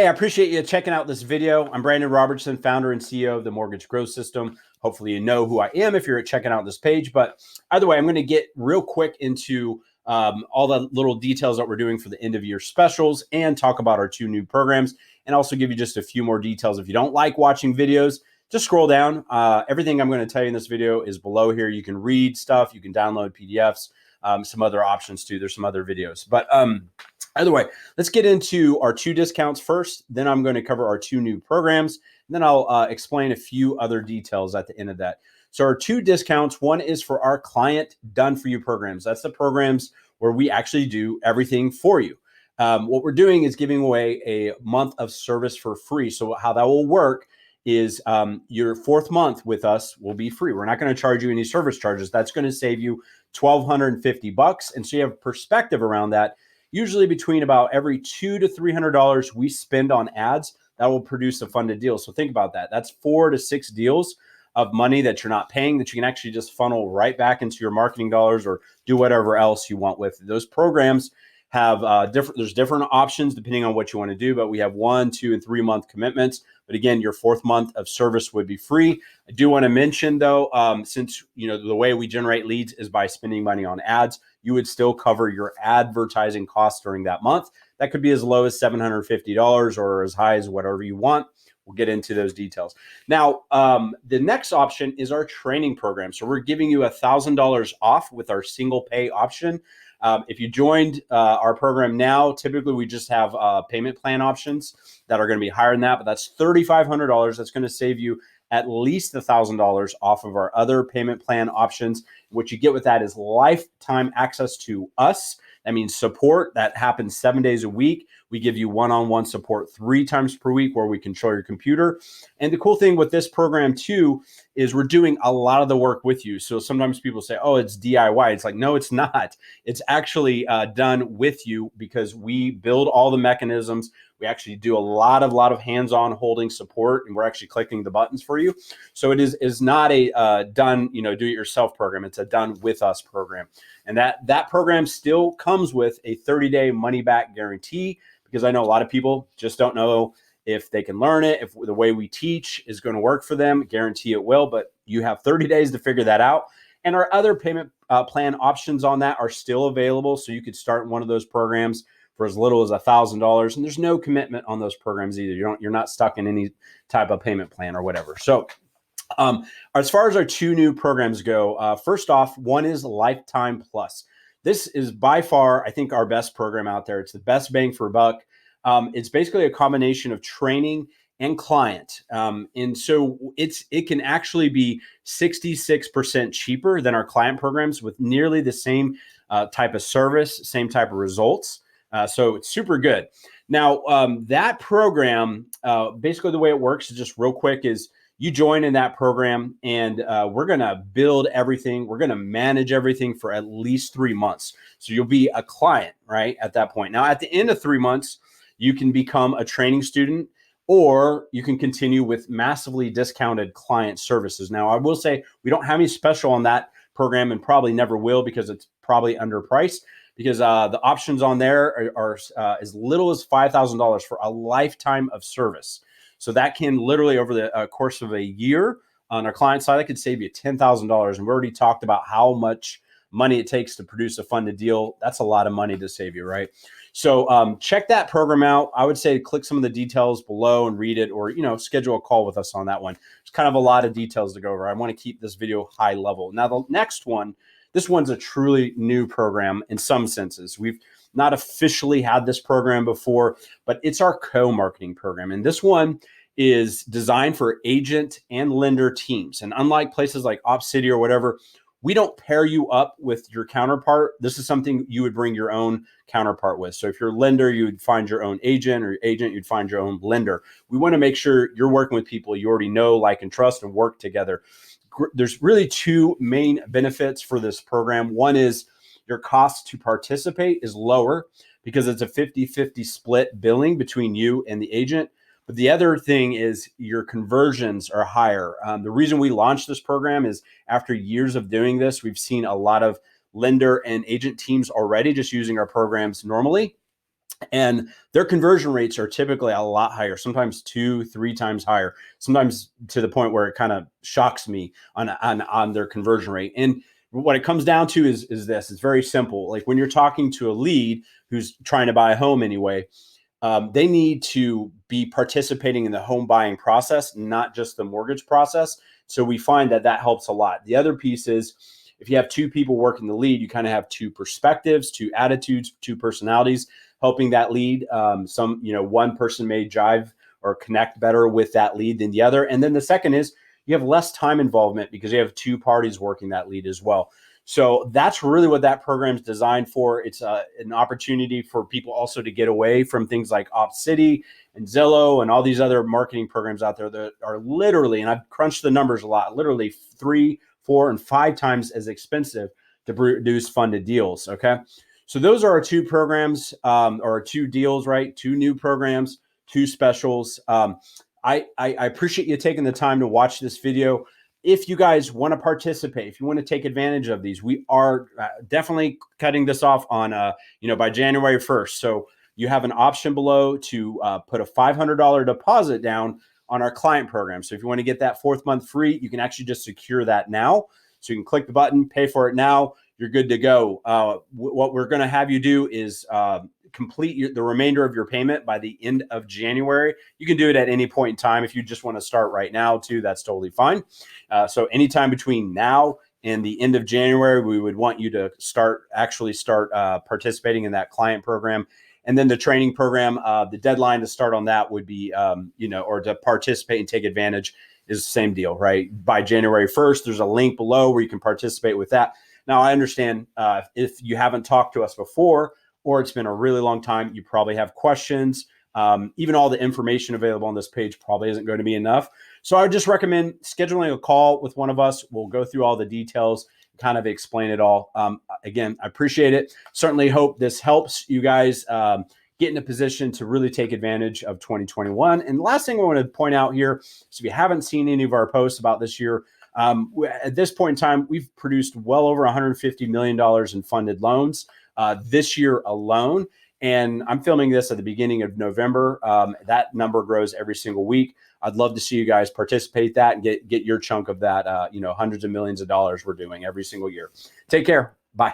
Hey, I appreciate you checking out this video. I'm Brandon Robertson, founder and CEO of the Mortgage Growth System. Hopefully you know who I am if you're checking out this page. But either way, I'm going to get real quick into all the little details that we're doing for the end of year specials and talk about our two new programs and also give you just a few more details. If you don't like watching videos, just scroll down. Everything I'm going to tell you in this video is below here. You can read stuff. You can download PDFs, some other options too. There's some other videos. But either way, let's get into our two discounts first. Then I'm going to cover our two new programs. And then I'll explain a few other details at the end of that. So our two discounts, one is for our client done for you programs. That's the programs where we actually do everything for you. What we're doing is giving away a month of service for free. So how that will work is your fourth month with us will be free. We're not going to charge you any service charges. That's going to save you $1,250. And so you have perspective around that. Usually between about every $200 to $300 we spend on ads, that will produce a funded deal. So think about that. That's 4 to 6 deals of money that you're not paying that you can actually just funnel right back into your marketing dollars or do whatever else you want with. Those programs have there's different options depending on what you want to do, but we have 1, 2, and 3 month commitments. But again, your fourth month of service would be free. I do want to mention though, since the way we generate leads is by spending money on ads, you would still cover your advertising costs during that month. That could be as low as $750 or as high as whatever you want. We'll get into those details. Now, the next option is our training program. So we're giving you $1,000 off with our single pay option. If you joined our program now, typically we just have payment plan options that are going to be higher than that, but that's $3,500. That's going to save you at least $1,000 off of our other payment plan options. What you get with that is lifetime access to us. That means support that happens 7 days a week. We give you one-on-one support 3 times per week where we control your computer. And the cool thing with this program too is we're doing a lot of the work with you. So sometimes people say, oh, it's DIY. It's like, no, it's not. It's actually done with you because we build all the mechanisms. We actually do a lot of hands-on holding support, and we're actually clicking the buttons for you. So it is not a done, do-it-yourself program. It's a done with us program. And that program still comes with a 30-day money-back guarantee because I know a lot of people just don't know if they can learn it, if the way we teach is going to work for them. Guarantee it will, but you have 30 days to figure that out. And our other payment plan options on that are still available. So you could start one of those programs for as little as $1,000, and there's no commitment on those programs either. You're not stuck in any type of payment plan or whatever. So as far as our two new programs go, first off, one is Lifetime Plus. This is by far, I think, our best program out there. It's the best bang for buck. It's basically a combination of training and client. And so it can actually be 66% cheaper than our client programs with nearly the same type of service, same type of results. So it's super good. Now, that program, basically the way it works is just real quick is you join in that program and we're going to build everything. We're going to manage everything for at least 3 months. So you'll be a client, right, at that point. Now, at the end of 3 months, you can become a training student or you can continue with massively discounted client services. Now, I will say we don't have any special on that program and probably never will because it's probably underpriced. Because the options on there are as little as $5,000 for a lifetime of service. So that can literally over the course of a year on our client side, that could save you $10,000. And we already talked about how much money it takes to produce a funded deal. That's a lot of money to save you, right? So check that program out. I would say click some of the details below and read it or, schedule a call with us on that one. There's kind of a lot of details to go over. I want to keep this video high level. Now, the next one, this one's a truly new program in some senses. We've not officially had this program before, but it's our co-marketing program. And this one is designed for agent and lender teams. And unlike places like OpCity or whatever, we don't pair you up with your counterpart. This is something you would bring your own counterpart with. So if you're a lender, you would find your own agent, or your agent, you'd find your own lender. We want to make sure you're working with people you already know, like, and trust and work together. There's really 2 main benefits for this program. One is your cost to participate is lower because it's a 50-50 split billing between you and the agent. But the other thing is your conversions are higher. The reason we launched this program is after years of doing this, we've seen a lot of lender and agent teams already just using our programs normally. And their conversion rates are typically a lot higher, sometimes 2-3 times higher, sometimes to the point where it kind of shocks me on their conversion rate. And what it comes down to is this: it's very simple. Like when you're talking to a lead who's trying to buy a home anyway, they need to be participating in the home buying process, not just the mortgage process. So we find that that helps a lot. The other piece is, if you have two people working the lead, you kind of have two perspectives, two attitudes, two personalities helping that lead. One person may jive or connect better with that lead than the other. And then the second is, you have less time involvement because you have two parties working that lead as well. So that's really what that program is designed for. It's an opportunity for people also to get away from things like Opcity and Zillow and all these other marketing programs out there that are literally, and I've crunched the numbers a lot, literally 3, 4, and 5 times as expensive to produce funded deals. Okay. So those are our two programs, or two deals, right? Two new programs, two specials. I appreciate you taking the time to watch this video. If you guys want to participate, if you want to take advantage of these, we are definitely cutting this off on, by January 1st. So you have an option below to put a $500 deposit down on our client program. So if you want to get that 4th month free, you can actually just secure that now. So you can click the button, pay for it now. You're good to go. What we're going to have you do is complete the remainder of your payment by the end of January. You can do it at any point in time. If you just want to start right now too, that's totally fine. So anytime between now and the end of January, we would want you to start participating in that client program. And then the training program, the deadline to start on that would be, or to participate and take advantage is the same deal, right? By January 1st, there's a link below where you can participate with that. Now, I understand if you haven't talked to us before, or it's been a really long time, you probably have questions. Even all the information available on this page probably isn't going to be enough. So I would just recommend scheduling a call with one of us. We'll go through all the details, kind of explain it all. Again, I appreciate it. Certainly hope this helps you guys get in a position to really take advantage of 2021. And the last thing I want to point out here is, if you haven't seen any of our posts about this year, at this point in time, we've produced well over $150 million in funded loans this year alone. And I'm filming this at the beginning of November. That number grows every single week. I'd love to see you guys participate that and get your chunk of that, hundreds of millions of dollars we're doing every single year. Take care. Bye.